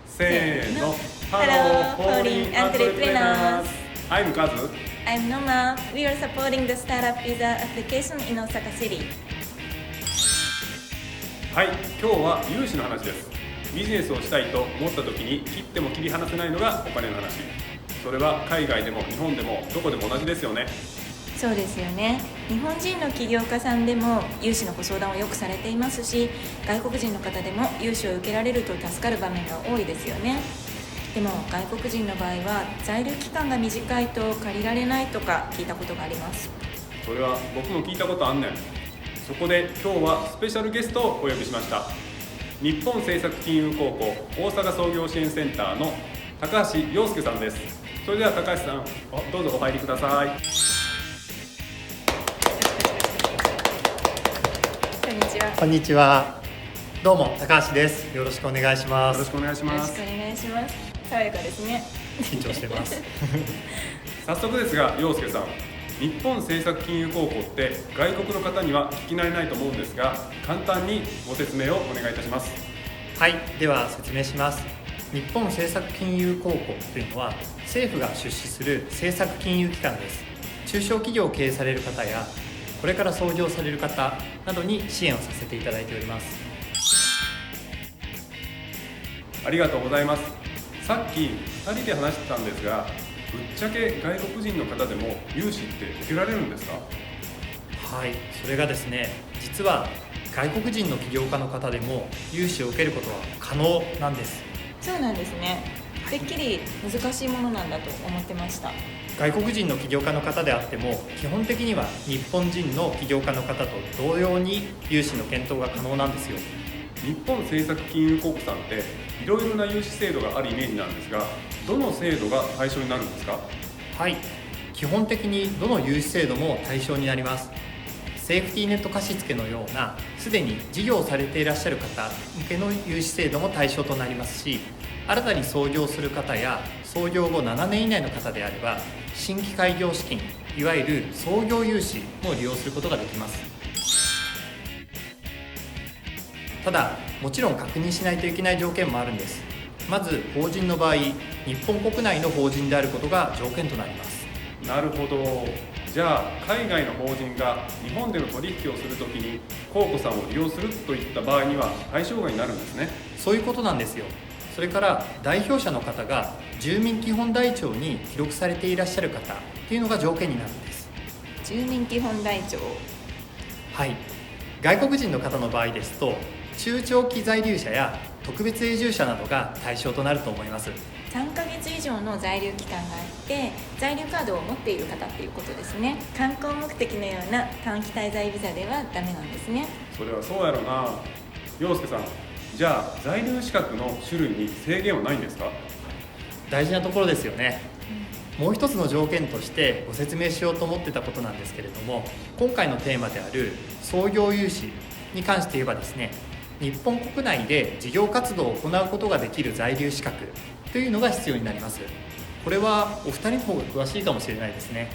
せーの。 Hello, foreign entrepreneurs. I'm Kazu. I'm Noma. We are supporting the startup visa application in Osaka City. はい、今日は融資の話です。ビジネスをしたいと思った時に切っても切り離せないのがお金の話。それは海外でも日本でもどこでも同じですよね。そうですよね。日本人の起業家さんでも融資のご相談をよくされていますし、外国人の方でも融資を受けられると助かる場面が多いですよね。でも外国人の場合は在留期間が短いと借りられないとか聞いたことがあります。それは僕も聞いたことあんねん。そこで今日はスペシャルゲストをお呼びしました。日本政策金融高校大阪創業支援センターの高橋陽介さんです。それでは高橋さん、どうぞお入りください。こんにちは。こんにちは。どうも高橋です。よろしくお願いします。よろしくお願いします。よろしくお願いします。爽やかですね。緊張してます早速ですが、陽介さん、日本政策金融高校って外国の方には聞き慣れないと思うんですが、簡単にご説明をお願いいたします。はい、では説明します。日本政策金融高校というのは政府が出資する政策金融機関です。中小企業を経営される方やこれから創業される方などに支援をさせていただいております。ありがとうございます。さっき2人で話してたんですが、ぶっちゃけ外国人の方でも融資って受けられるんですか？はい、それがですね、実は外国人の起業家の方でも融資を受けることは可能なんです。そうなんですね。てっきり難しいものなんだと思ってました。外国人の起業家の方であっても基本的には日本人の起業家の方と同様に融資の検討が可能なんですよ。日本政策金融高校さんっていろいろな融資制度があるイメージなんですが、どの制度が対象になるんですか？はい、基本的にどの融資制度も対象になります。セーフティーネット貸付のようなすでに事業をされていらっしゃる方向けの融資制度も対象となりますし、新たに創業する方や創業後7年以内の方であれば新規開業資金、いわゆる創業融資も利用することができます。ただ、もちろん確認しないといけない条件もあるんです。まず法人の場合、日本国内の法人であることが条件となります。なるほど。じゃあ海外の法人が日本での取引をするときに高校さんを利用するといった場合には対象外になるんですね。そういうことなんですよ。それから代表者の方が住民基本台帳に記録されていらっしゃる方というのが条件になるんです。住民基本台帳。はい、外国人の方の場合ですと中長期在留者や特別永住者などが対象となると思います。3ヶ月以上の在留期間があって在留カードを持っている方っていうことですね。観光目的のような短期滞在ビザではダメなんですね。それはそうやろな。陽介さん、じゃあ在留資格の種類に制限はないんですか？大事なところですよね。もう一つの条件としてご説明しようと思ってたことなんですけれども、今回のテーマである創業融資に関して言えばですね、日本国内で事業活動を行うことができる在留資格というのが必要になります。これはお二人の方が詳しいかもしれないですね。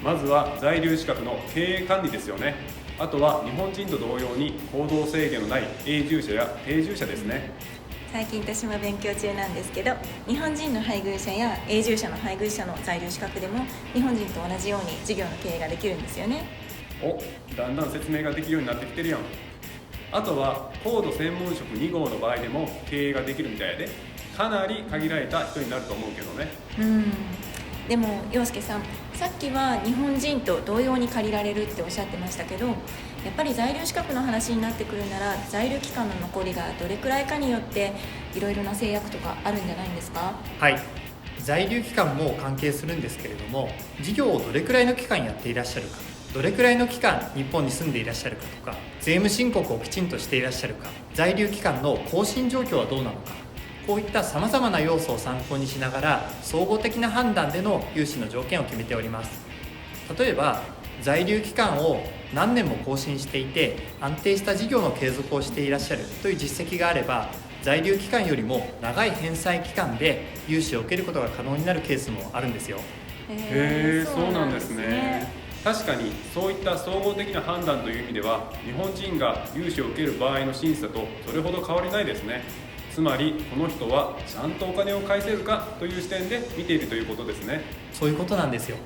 まずは在留資格の経営管理ですよね。あとは日本人と同様に行動制限のない永住者や定住者ですね。最近私も勉強中なんですけど、日本人の配偶者や永住者の配偶者の在留資格でも日本人と同じように事業の経営ができるんですよね。お、だんだん説明ができるようになってきてるやん。あとは高度専門職2号の場合でも経営ができるみたいで、かなり限られた人になると思うけどね。でも陽介さん、さっきは日本人と同様に借りられるっておっしゃってましたけど、やっぱり在留資格の話になってくるなら在留期間の残りがどれくらいかによっていろいろな制約とかあるんじゃないんですか？はい、在留期間も関係するんですけれども、事業をどれくらいの期間やっていらっしゃるか、どれくらいの期間日本に住んでいらっしゃるかとか、税務申告をきちんとしていらっしゃるか、在留期間の更新状況はどうなのか、こういったさまざまな要素を参考にしながら総合的な判断での融資の条件を決めております。例えば在留期間を何年も更新していて安定した事業の継続をしていらっしゃるという実績があれば、在留期間よりも長い返済期間で融資を受けることが可能になるケースもあるんですよ。へえ、そうなんですね。確かにそういった総合的な判断という意味では日本人が融資を受ける場合の審査とそれほど変わりないですね。つまりこの人はちゃんとお金を返せるかという視点で見ているということですね。そういうことなんですよ。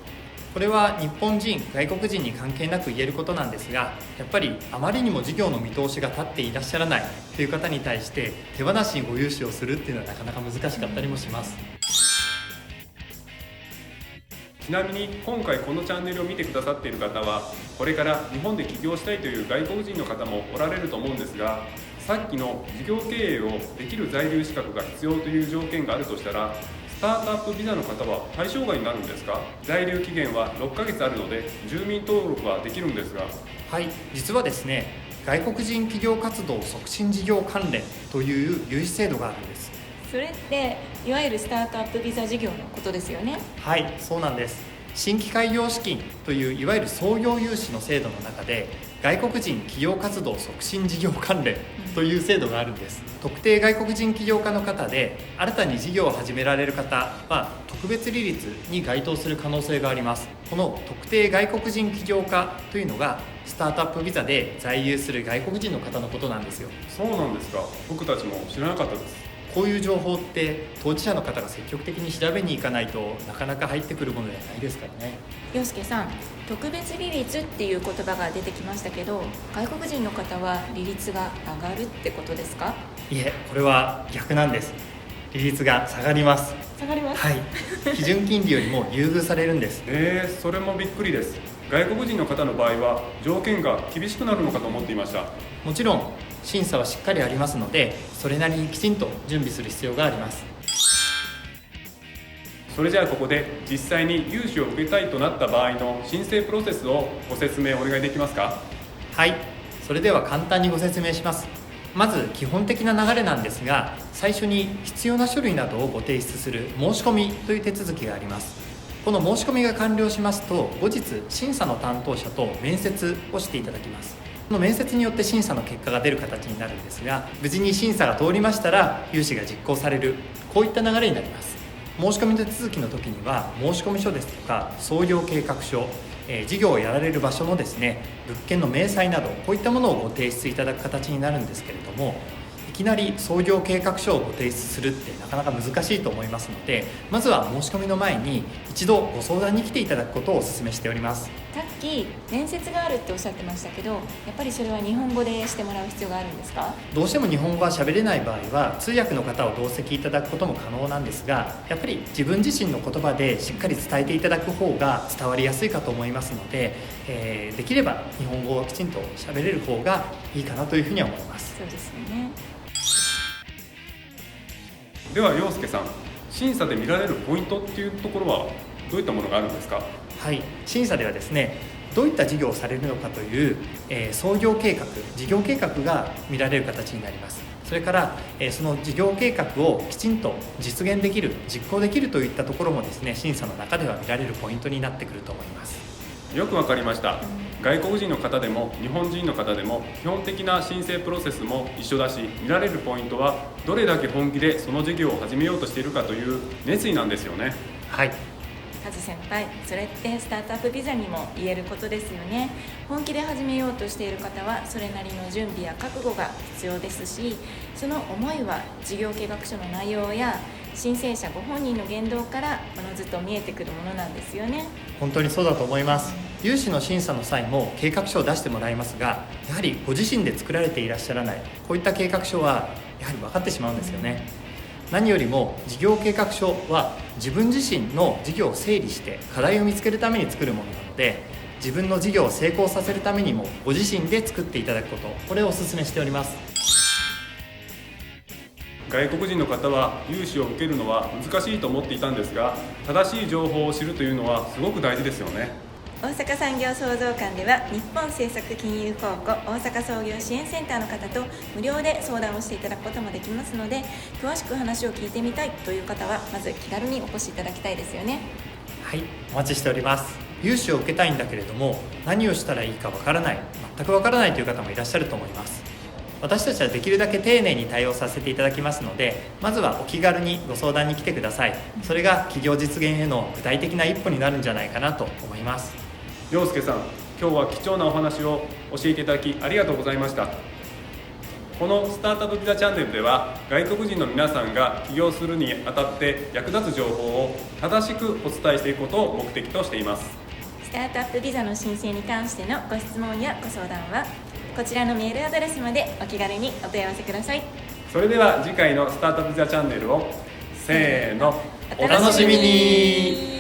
これは日本人、外国人に関係なく言えることなんですが、やっぱりあまりにも事業の見通しが立っていらっしゃらないという方に対して手放しにご融資をするっていうのはなかなか難しかったりもします。ちなみに今回このチャンネルを見てくださっている方はこれから日本で起業したいという外国人の方もおられると思うんですが、さっきの事業経営をできる在留資格が必要という条件があるとしたらスタートアップビザの方は対象外になるんですか？在留期限は6ヶ月あるので住民登録はできるんですが。はい、実はですね、外国人企業活動促進事業関連という融資制度があるんです。それっていわゆるスタートアップビザ事業のことですよね。はい、そうなんです。新規開業資金といういわゆる創業融資の制度の中で外国人企業活動促進事業関連という制度があるんです。特定外国人起業家の方で新たに事業を始められる方は特別利率に該当する可能性があります。この特定外国人起業家というのがスタートアップビザで在留する外国人の方のことなんですよ。そうなんですか。僕たちも知らなかったです。こういう情報って当事者の方が積極的に調べに行かないとなかなか入ってくるものではないですからね。陽介さん、特別利率っていう言葉が出てきましたけど、外国人の方は利率が上がるってことですか？いえ、これは逆なんです。利率が下がります。下がります。はい、基準金利よりも優遇されるんです。それもびっくりです。外国人の方の場合は条件が厳しくなるのかと思っていました。もちろん審査はしっかりありますので、それなりにきちんと準備する必要があります。それじゃあここで実際に融資を受けたいとなった場合の申請プロセスをご説明お願いできますか？はい、それでは簡単にご説明します。まず基本的な流れなんですが、最初に必要な書類などをご提出する申し込みという手続きがあります。この申し込みが完了しますと、後日審査の担当者と面接をしていただきます。この面接によって審査の結果が出る形になるんですが、無事に審査が通りましたら融資が実行される、こういった流れになります。申し込みの手続きの時には申し込み書ですとか創業計画書、事業をやられる場所のですね、物件の明細などこういったものをご提出いただく形になるんですけれども、いきなり創業計画書をご提出するってなかなか難しいと思いますので、まずは申し込みの前に一度ご相談に来ていただくことをお勧めしております。さっき面接があるっておっしゃってましたけど、やっぱりそれは日本語でしてもらう必要があるんですか？どうしても日本語は喋れない場合は通訳の方を同席いただくことも可能なんですが、やっぱり自分自身の言葉でしっかり伝えていただく方が伝わりやすいかと思いますので、できれば日本語をきちんと喋れる方がいいかなというふうには思います。そうですよね。では陽介さん、審査で見られるポイントっていうところはどういったものがあるんですか？はい、審査ではですね、どういった事業をされるのかという、創業計画、事業計画が見られる形になります。それから、その事業計画をきちんと実現できる、実行できるといったところもですね、審査の中では見られるポイントになってくると思います。よくわかりました。外国人の方でも日本人の方でも基本的な申請プロセスも一緒だし、見られるポイントはどれだけ本気でその事業を始めようとしているかという熱意なんですよね。はい、カズ先輩、それってスタートアップビザにも言えることですよね。本気で始めようとしている方はそれなりの準備や覚悟が必要ですし、その思いは事業計画書の内容や申請者ご本人の言動からおのずと見えてくるものなんですよね。本当にそうだと思います。融資の審査の際も計画書を出してもらいますが、やはりご自身で作られていらっしゃらない、こういった計画書はやはり分かってしまうんですよね。何よりも事業計画書は自分自身の事業を整理して課題を見つけるために作るものなので、自分の事業を成功させるためにもご自身で作っていただくこと、これをお勧めしております。外国人の方は融資を受けるのは難しいと思っていたんですが、正しい情報を知るというのはすごく大事ですよね。大阪産業創造館では日本政策金融公庫大阪創業支援センターの方と無料で相談をしていただくこともできますので、詳しく話を聞いてみたいという方はまず気軽にお越しいただきたいですよね。はい、お待ちしております。融資を受けたいんだけれども何をしたらいいかわからない、全くわからないという方もいらっしゃると思います。私たちはできるだけ丁寧に対応させていただきますので、まずはお気軽にご相談に来てください。それが企業実現への具体的な一歩になるんじゃないかなと思います。陽介さん、今日は貴重なお話を教えていただきありがとうございました。このスタートアップビザチャンネルでは、外国人の皆さんが起業するにあたって役立つ情報を正しくお伝えしていくことを目的としています。スタートアップビザの申請に関してのご質問やご相談はこちらのメールアドレスまでお気軽にお問い合わせください。それでは次回のスタートアップビザチャンネルをせーの、お楽しみに。